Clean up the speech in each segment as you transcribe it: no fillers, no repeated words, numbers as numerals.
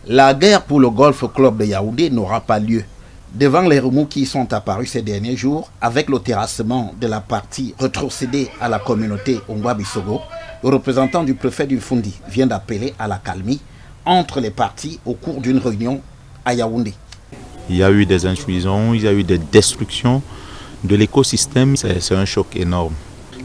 La guerre pour le Golf Club de Yaoundé n'aura pas lieu. Devant les remous qui sont apparus ces derniers jours, avec le terrassement de la partie rétrocédée à la communauté Ongwa-Bissogo, le représentant du préfet du Fundi vient d'appeler à la calmie entre les parties au cours d'une réunion à Yaoundé. Il y a eu des intrusions, il y a eu des destructions de l'écosystème. C'est un choc énorme.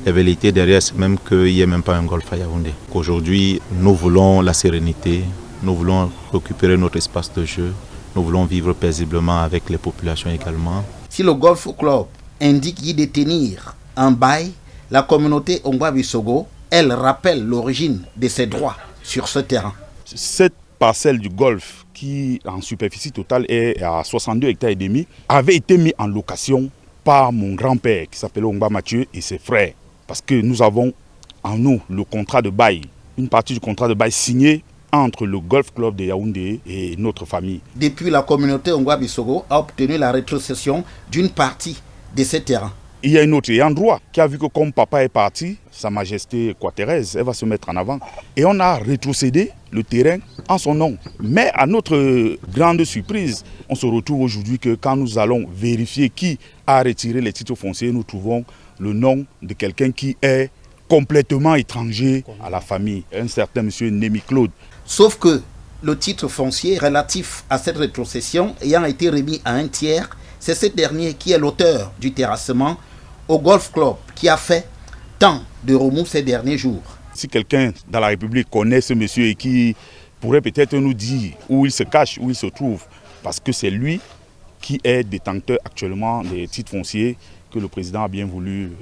La vérité derrière, c'est même qu'il n'y a même pas un golfe à Yaoundé. Aujourd'hui, nous voulons la sérénité, nous voulons récupérer notre espace de jeu, nous voulons vivre paisiblement avec les populations également. Si le Golf Club indique y détenir un bail, la communauté Ongwa-Bissogo, elle rappelle l'origine de ses droits sur ce terrain. Cette parcelle du golfe qui en superficie totale est à 62 hectares et demi avait été mise en location par mon grand-père qui s'appelait Ongba Mathieu et ses frères. Parce que nous avons en nous le contrat de bail, une partie du contrat de bail signé entre le Golf Club de Yaoundé et notre famille. Depuis, la communauté Ongwa-Bissogo a obtenu la rétrocession d'une partie de ces terrains. Il y a une autre ayant droit qui a vu que comme papa est parti, Sa Majesté Thérèse, elle va se mettre en avant. Et on a rétrocédé le terrain en son nom. Mais à notre grande surprise, on se retrouve aujourd'hui que quand nous allons vérifier qui a retiré les titres fonciers, nous trouvons le nom de quelqu'un qui est complètement étranger à la famille, un certain monsieur Némi Claude. Sauf que le titre foncier relatif à cette rétrocession ayant été remis à un tiers, c'est ce dernier qui est l'auteur du terrassement au Golf Club qui a fait tant de remous ces derniers jours. Si quelqu'un dans la République connaît ce monsieur et qui pourrait peut-être nous dire où il se cache, où il se trouve, parce que c'est lui qui est détenteur actuellement des titres fonciers que le président a bien voulu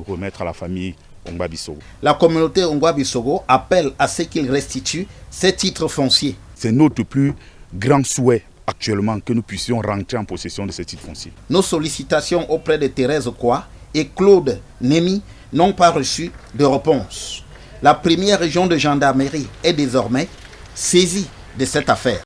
remettre à la famille Ongwa-Bissogo. La communauté Ongwa-Bissogo appelle à ce qu'il restitue ces titres fonciers. C'est notre plus grand souhait actuellement que nous puissions rentrer en possession de ces titres fonciers. Nos sollicitations auprès de Thérèse Kwa et Claude Némi n'ont pas reçu de réponse. La première région de gendarmerie est désormais saisie de cette affaire.